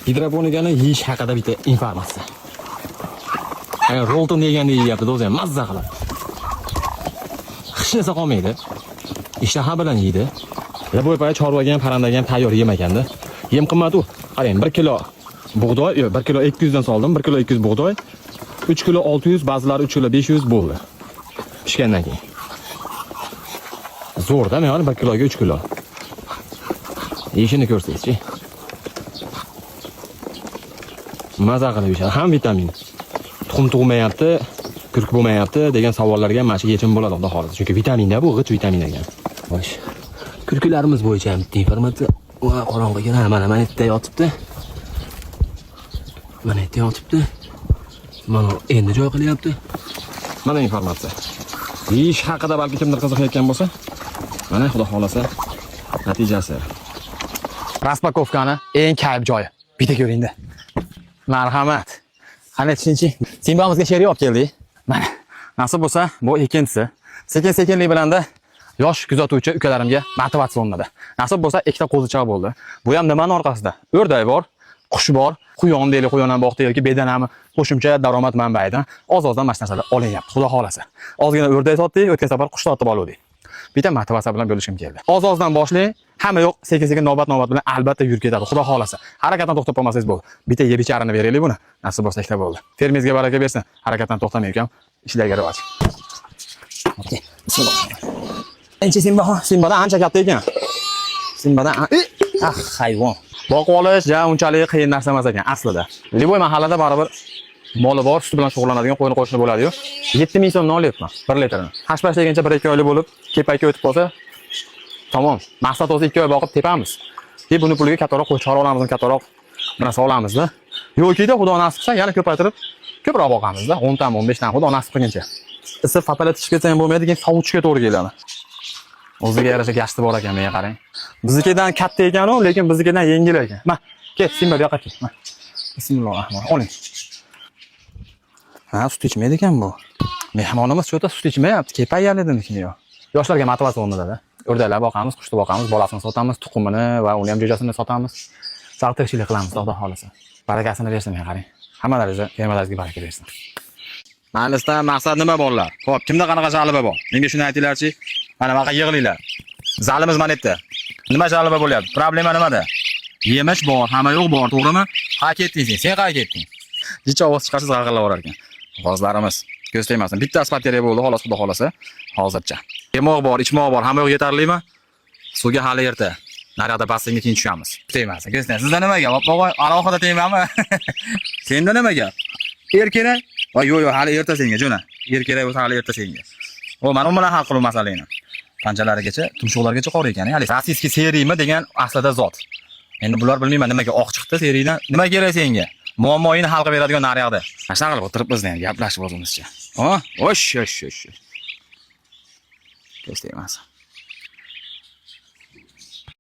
Gidroponikani yeyish haqida bitta informatsiya. Agar rolton deganda yeyapti, o'zi ham mazza qiladi. Hech narsa qolmaydi. Ishtaha bilan yeydi. Bu payt chorvaga ham, parandaga ham tayyor yemakanda. Yem qimmat u. Qarang, 1 kilo bug'doy, 1 kilo 200 dan soldim, 1 kilo 200 bug'doy, 3 kilo 600, ba'zilari 3 kilo 500 bo'ldi. Pishgandan keyin. Zo'rda, mana 1 kiloga 3 kilo. Yeyishini ko'rsangiz-chi. Maza qilib yeyishadi, ham vitamin. Tuxum tug'mayapti, kurk bo'lmayapti degan savollarga mana shu yechim bo'ladi, xudo xolasa. Chunki vitaminda bu, g'ich vitamin ekan. Xo'sh. Kurkularimiz bo'yicha ham bitta informatsiya. Va qorong'iga mana yerda yotibdi. Mana yerda yotibdi. Mana endi joy qilyapti. Mana informatsiya. Yeyish haqida balki kimdir qiziqayotgan bo'lsa, mana xudo xolasa natijasi. Raspakovkani eng kayf joyi. Bitta ko'ringda. Marhamat. Qani tushunchi. Simbamizga she'riy olib keldik. Mana. Nasib bo'lsa, bu ikkinchisi. Sekin-sekinlik bilanda yosh kuzatuvchi ukalarimga motivatsiya o'rnadi. Nasib bo'lsa, ikkita qo'zichoq bo'ldi. Bu ham nimaning orqasida? O'rdak bor, qush bor, quyon deylik, quyondan boqdi yoki bedanami qo'shimcha daromad manbaidan oz-ozdan mana shu narsalar olinyapti, xudo xolasa. Ozgina o'rdak sotdik, o'tgan safar qush sotib oldik. Bitta motivatsiya bilan bo'lishim keldi. Oz-ozdan boshlang, hamma yo'q, sekin-sekin navbat-navbat bilan albatta yurib ketadi, xudo xolasa. Harakatdan to'xtab qolmasangiz bo'ldi. Bitta yeb icharini beraylik buni. Nasib bo'lsa ikkita bo'ldi. Fermingizga baraka bersin. Harakatdan to'xtamay ekan, ishlarga rivoj. Okay. Bismillah. Ancha Simbadan ancha katta ekan. Simbadan hayvon. Boqib olish ja unchalik qiyin narsa emas ekan aslida. Liboy mahallada baribir moli bor, suti bilan shug'ullanadigan qo'yni qo'shni bo'ladi-yu. 7000 so'mdan olyapman 1 litrini. Hashpash degancha 1-2 oylik bo'lib, kepakka o'tib qolsa, tamom. Maqsad o'zi 2 oy boqib tepamiz. Deb buni puliga kattaroq qo'y chora olamiz, kattaroq narsa olamizda. Yo'kida xudo nasib qilsa, yana ko'paytirib ko'proq boqamizda. 10 dan 15 dan xudo nasib qilgancha. Isib fapalatishib ketsa ham bo'lmaydi, keyin sovutishga to'g'ri keladi. O'ziga yarasha gashti bor ekan, menga qarang. Biznikidan katta ekan-u, lekin biznikidan yengil ekan. Ma, ket, Simba bu yoqqa ket. Bismillahirrohmanirrohim. Oling. Ha, sut ichmaydi ekan bu. Mehmonimiz cho'ta sut ichmayapti, kepayyaliginikin yo'q. Yoshlarga motivatsiya o'rnatadi. O'rdaklar boqamiz, qushni boqamiz, bolasini sotamiz, tuxumini va uni ham jo'jasini sotamiz. Sariq tirikchilik qilamiz, xudo xolasa. Barakasini bersin, menga qarang. Hammalaringizga, fermalaringizga baraka bersin. Ma'nisda maqsad nima bolalar? Xo'p, kimda qanaqa jaliba bor? Menga shuni aytinglarchi. Mana bunaqa yig'linglar. Zalimiz mana yerda. Nima jaliba bo'lyapti? Problema nimada? Yemish bor, hamma yo'q bor, to'g'rimi? Ha ketdingiz, sen qayerga ketding? Jicha ovoz chiqarsiz g'ag'illab orar ekan. G'ozlarimiz ko'z tegmasin. Bitta asparteriya bo'ldi, xolos xudo xolasa. Hozircha. Yemoq bor, ichmoq bor, hamma yo'q yetarlimi? Suvga hali erta. Naryoqda basseynga keyin tushamiz. Tegmasin. Ko'z tegmasin. Sizda nima gap? O'g'ay, alohida tegmami? Senda nima gap? Er kerak? Voy yo'q, hali erta senga, jo'na. Er kerak bo'lsa hali erta senga. O, mana u bilan hal qilib masalani. Qanchalarigacha, tumshuqlargacha qor ekan. Hali rossiyskiy seriymi degan aslida zot. Endi bular bilmayman nimaga oq chiqdi seriyadan. Nima kerak senga? Muammoyini hal qilib beradigan naryoqda. Qanaqa qilib o'tiribmiz endi gaplashib o'zimizcha. Ha? Osh. Ko'z tegmasin.